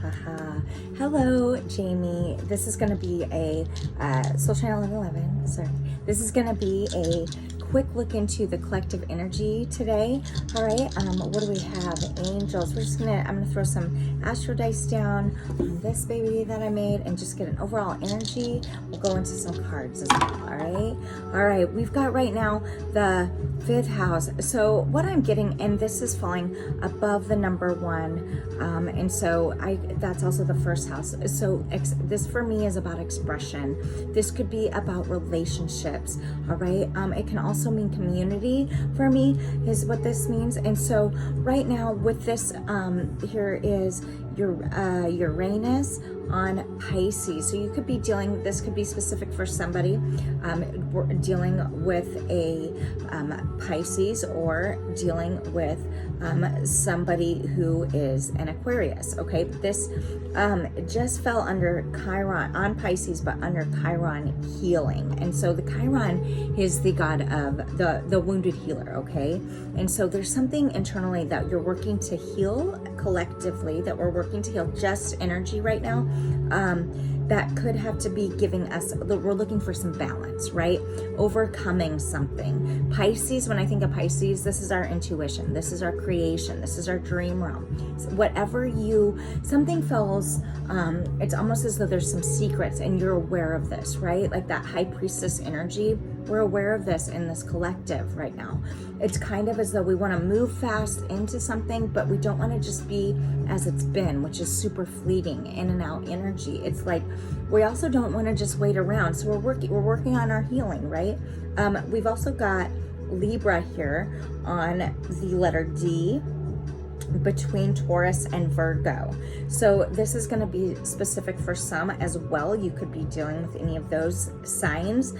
Haha. Hello, Jamie. This is going to be a Soul Channel 11. Sorry. This is going to be a quick look into the collective energy today. All right. What do we have? Angels. I'm gonna throw some astro dice down on this baby that I made and just get an overall energy. We'll go into some cards as well. All right. All right. We've got right now the 5th house. So what I'm getting, and this is falling above the number 1. And so that's also the 1st house. So this for me is about expression. This could be about relationships. All right. It can also mean community for me is what this means. And so right now with this, here is your Uranus on Pisces. So you could be this could be specific for somebody dealing with a Pisces, or dealing with somebody who is an Aquarius. Okay, this just fell under Chiron on Pisces, but under Chiron healing. And so the Chiron is the god of the wounded healer. Okay, and so there's something internally that you're working to heal collectively, that we're working to heal, just energy right now, that could have to be giving us, we're looking for some balance, right? Overcoming something. Pisces, when I think of Pisces, this is our intuition, this is our creation, this is our dream realm. So whatever something feels, it's almost as though there's some secrets and you're aware of this, right? Like that high priestess energy, we're aware of this in this collective right now. It's kind of as though we want to move fast into something, but we don't want to just be as it's been, which is super fleeting, in and out energy. It's like we also don't want to just wait around. So we're working on our healing, right? We've also got Libra here on the letter D, between Taurus and Virgo. So this is going to be specific for some as well. You could be dealing with any of those signs.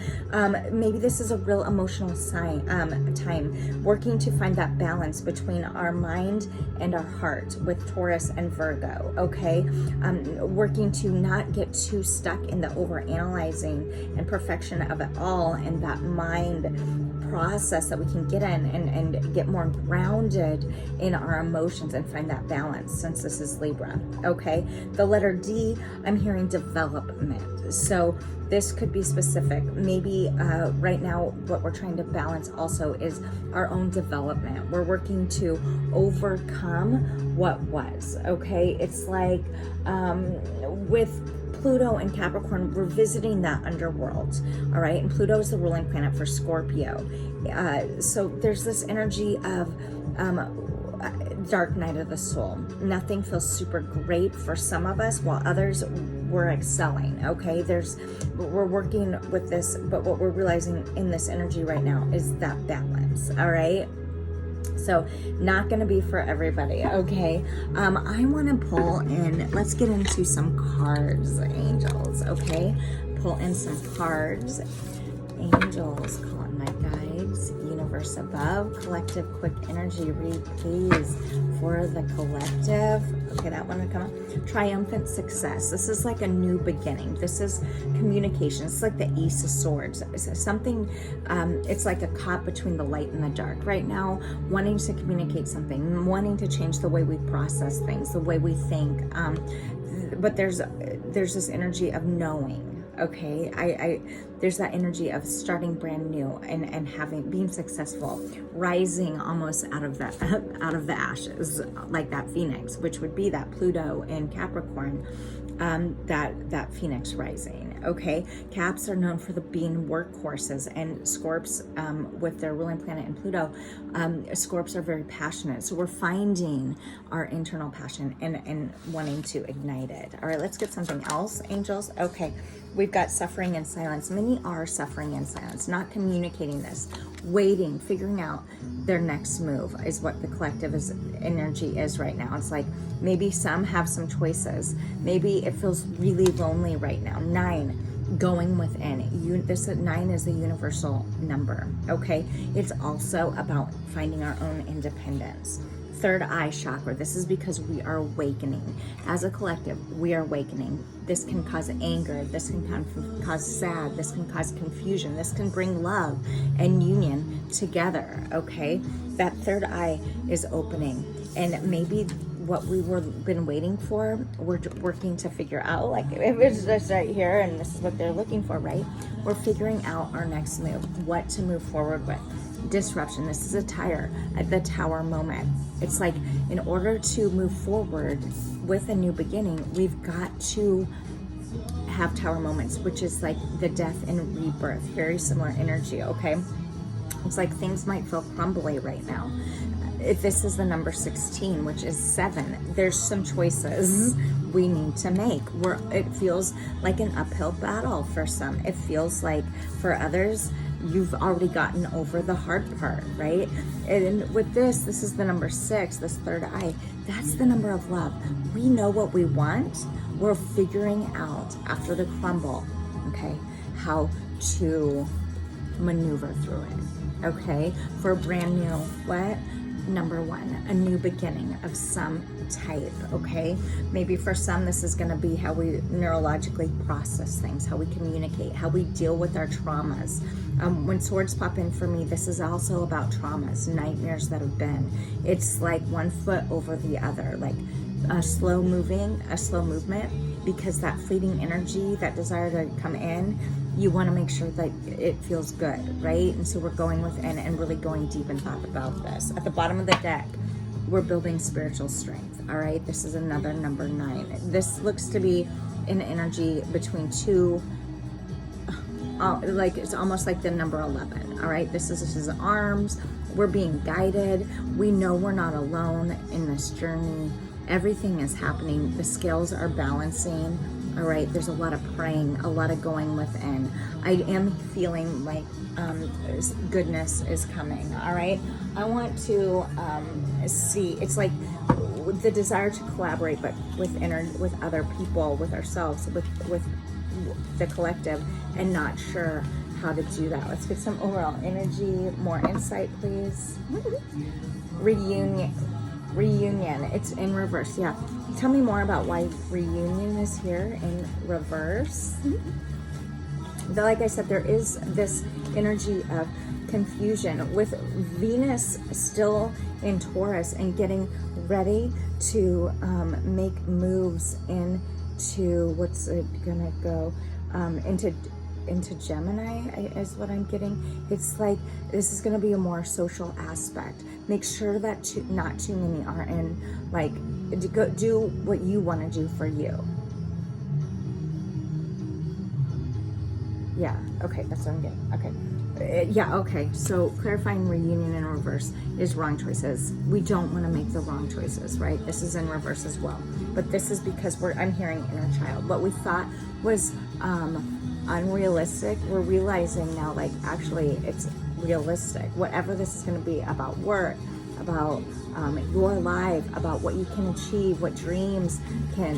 Maybe this is a real emotional time, working to find that balance between our mind and our heart with Taurus and Virgo. Okay, working to not get too stuck in the overanalyzing and perfection of it all, and that mind process that we can get in and get more grounded in our emotions and find that balance, since this is Libra. Okay, the letter D, I'm hearing development. So this could be specific. Maybe right now what we're trying to balance also is our own development. We're working to overcome what was. Okay, it's like with Pluto and Capricorn, we're visiting that underworld. All right, and Pluto is the ruling planet for Scorpio. So there's this energy of dark night of the soul. Nothing feels super great for some of us, while others we're excelling. Okay, we're working with this, but what we're realizing in this energy right now is that balance. All right. So not going to be for everybody. Okay. I want to pull in, let's get into some cards, angels. Okay. Pull in some cards. Angels, call in my guides, universe above, collective quick energy read please for the collective. Okay, that one would come up. Triumphant success. This is like a new beginning. This is communication. It's like the Ace of Swords. It's something, it's like a caught between the light and the dark right now, wanting to communicate something, wanting to change the way we process things, the way we think. But there's this energy of knowing. Okay, there's that energy of starting brand new and being successful, rising almost out of the ashes, like that phoenix, which would be that Pluto in Capricorn, that phoenix rising. Okay, Caps are known for being workhorses, and Scorps, with their ruling planet in Pluto, Scorps are very passionate. So we're finding our internal passion and wanting to ignite it. All right, let's get something else, angels. Okay, we've got suffering in silence. Many are suffering in silence, not communicating this, waiting, figuring out their next move is what the collective energy is right now. It's like maybe some have some choices. Maybe it feels really lonely right now. 9, going within. This 9 is a universal number. Okay, it's also about finding our own independence. Third eye chakra. This is because we are awakening. As a collective, we are awakening. This can cause anger. This can cause sad. This can cause confusion. This can bring love and union together, okay? That third eye is opening. And maybe what we were been waiting for, we're working to figure out. Like, if it's just right here and this is what they're looking for, right? We're figuring out our next move, what to move forward with. Disruption. This is a tire at the tower moment. It's like, in order to move forward with a new beginning, we've got to have tower moments, which is like the death and rebirth. Very similar energy, okay? It's like things might feel crumbly right now. If this is the number 16, which is 7, there's some choices we need to make. It feels like an uphill battle for some. It feels like for others, you've already gotten over the hard part, right? And with this is the number 6, this third eye. That's the number of love. We know what we want. We're figuring out after the crumble, okay, how to maneuver through it, okay? For a brand new, what? Number 1, a new beginning of some type, okay? Maybe for some, this is gonna be how we neurologically process things, how we communicate, how we deal with our traumas. When swords pop in for me, this is also about traumas, nightmares that have been. It's like one foot over the other, like a slow movement, because that fleeting energy, that desire to come in, you want to make sure that it feels good, right? And so we're going within and really going deep in thought about this. At the bottom of the deck, we're building spiritual strength, all right? This is another number 9. This looks to be an energy between 2, like it's almost like the number 11, all right? This is arms. We're being guided. We know we're not alone in this journey. Everything is happening. The scales are balancing. All right, there's a lot of praying, a lot of going within. I am feeling like goodness is coming. All right, I want to see. It's like the desire to collaborate, but with other people, with ourselves, with the collective, and not sure how to do that. Let's get some overall energy, more insight, please. Reunion, it's in reverse. Yeah, tell me more about why reunion is here in reverse. Like I said, there is this energy of confusion with Venus still in Taurus and getting ready to make moves into, what's it gonna go, into Gemini is what I'm getting. It's like this is going to be a more social aspect. Make sure that not too many are in, like, do what you want to do for you. Yeah, okay, that's what I'm getting. Okay. Yeah, okay, so clarifying reunion in reverse is wrong choices. We don't want to make the wrong choices, right? This is in reverse as well. But this is because I'm hearing inner child. What we thought was unrealistic, we're realizing now, like, actually it's realistic. Whatever this is going to be about work, about your life, about what you can achieve, what dreams can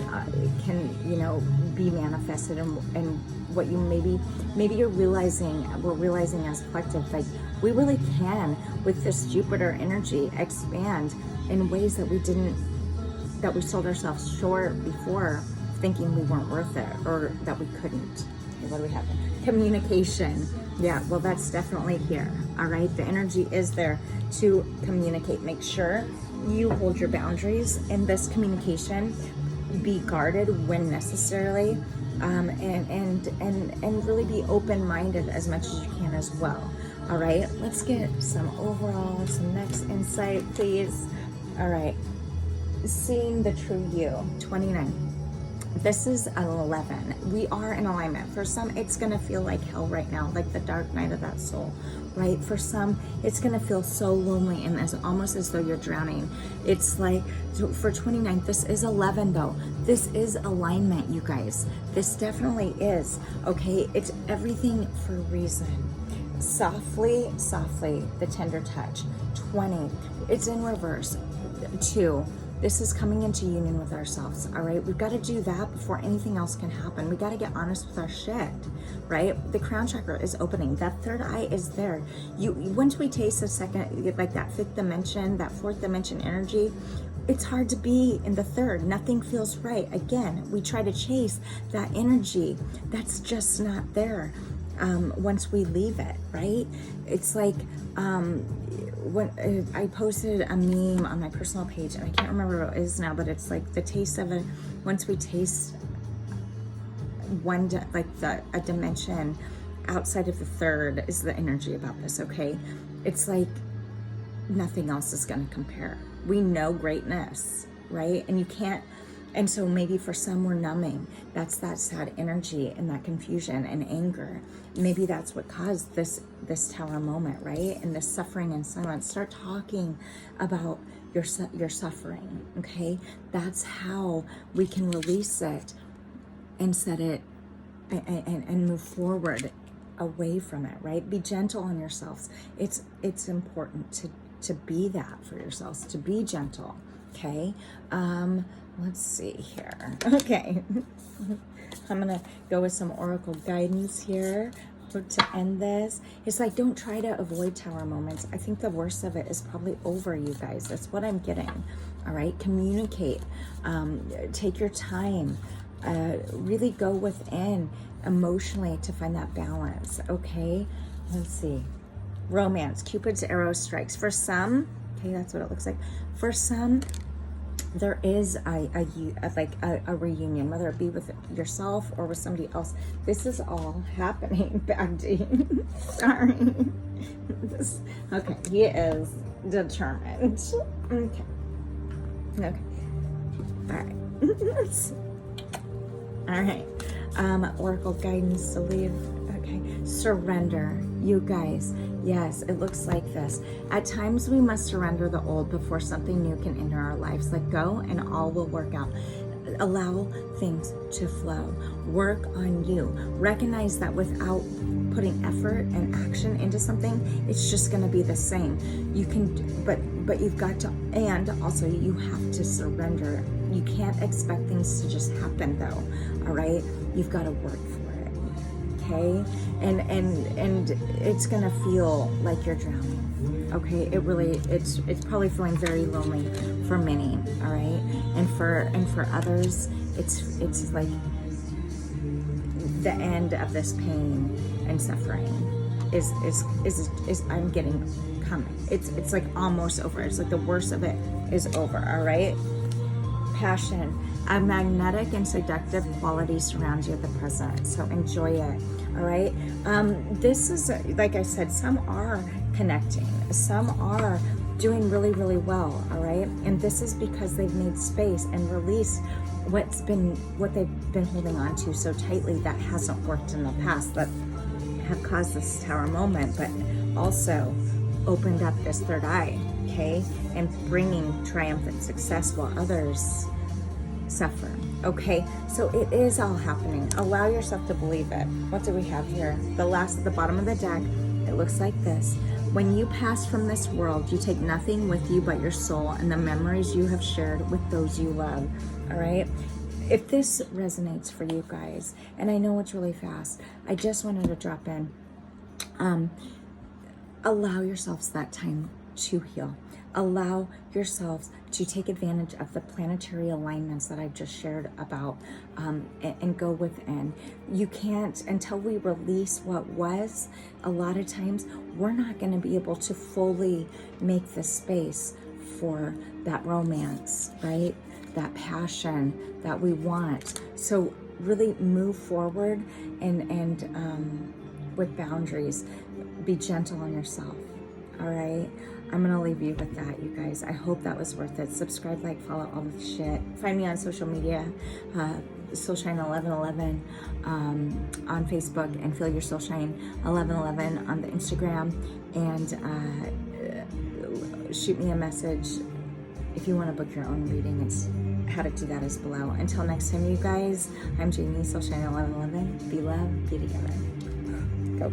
be manifested, and what you maybe you're realizing, we're realizing as collective, like we really can, with this Jupiter energy, expand in ways that we sold ourselves short before, thinking we weren't worth it or that we couldn't. Okay, what do we have? Communication. Yeah, well, that's definitely here. All right, the energy is there to communicate. Make sure you hold your boundaries in this communication. Be guarded when necessary, and really be open-minded as much as you can as well. All right, let's get some next insight, please. All right, seeing the true you, 29. This is an 11. We are in alignment. For some, it's going to feel like hell right now, like the dark night of that soul, right? For some, it's going to feel so lonely and almost as though you're drowning. It's like, for 29, this is 11 though. This is alignment, you guys. This definitely is, okay? It's everything for a reason. Softly, the tender touch. 20, it's in reverse. 2, this is coming into union with ourselves, all right? We've got to do that before anything else can happen. We got to get honest with our shit, right? The crown chakra is opening. That third eye is there. Once we taste a second, like that 5th dimension, that 4th dimension energy, it's hard to be in the 3rd. Nothing feels right. Again, we try to chase that energy that's just not there. once we leave it, right? It's like, when I posted a meme on my personal page, and I can't remember what it is now, but it's like the taste of it. Once we taste a dimension outside of the third is the energy about this, okay? It's like nothing else is going to compare. We know greatness, right? And you can't, and so maybe for some we're numbing. That's that sad energy and that confusion and anger. Maybe that's what caused this tower moment, right? And this suffering and silence. Start talking about your suffering, okay? That's how we can release it and set it and move forward away from it, right? Be gentle on yourselves. It's important to be that for yourselves, to be gentle, okay? Let's see here. Okay. I'm going to go with some oracle guidance here to end this. It's like, don't try to avoid tower moments. I think the worst of it is probably over, you guys. That's what I'm getting. All right. Communicate. Take your time. Really go within emotionally to find that balance. Okay. Let's see. Romance. Cupid's arrow strikes. For some, okay, that's what it looks like. For some, there is a reunion, whether it be with yourself or with somebody else. This is all happening, Bagdy. Sorry. Okay, he is determined. Okay. All right. All right. Oracle guidance to leave. Okay. Surrender. You guys, yes, it looks like this. At times we must surrender the old before something new can enter our lives. Let go and all will work out. Allow things to flow. Work on you. Recognize that without putting effort and action into something, it's just going to be the same. You can, but you've got to, and also you have to surrender. You can't expect things to just happen though. All right. You've got to work for it. Okay. And it's going to feel like you're drowning. Okay. It's probably feeling very lonely for many. All right. And for others, it's like the end of this pain and suffering is I'm getting coming. It's like almost over. It's like the worst of it is over. All right. Passion. A magnetic and seductive quality surrounds you at the present, so enjoy it. All right. This is, like I said, some are connecting, some are doing really, really well. All right. And this is because they've made space and released what they've been holding on to so tightly that hasn't worked in the past, that have caused this tower moment, but also opened up this third eye. Okay. And bringing triumphant success while others suffer. Okay, so it is all happening. Allow yourself to believe it. What do we have here? The last at the bottom of the deck, it looks like this. When you pass from this world, you take nothing with you but your soul and the memories you have shared with those you love. All right. If this resonates for you guys, and I know it's really fast, I just wanted to drop in. Allow yourselves that time to heal. Allow yourselves to take advantage of the planetary alignments that I've just shared about, and go within. You can't, until we release what was, a lot of times we're not going to be able to fully make the space for that romance, right? That passion that we want. So really move forward and with boundaries. Be gentle on yourself. All right. I'm going to leave you with that, you guys. I hope that was worth it. Subscribe, like, follow, all the shit. Find me on social media, SoulShine1111 on Facebook, and Feel Your Soul Shine 1111 on the Instagram. And shoot me a message if you want to book your own reading. It's how to do that is below. Until next time, you guys, I'm Jamie, SoulShine1111. Be love, be together. Go.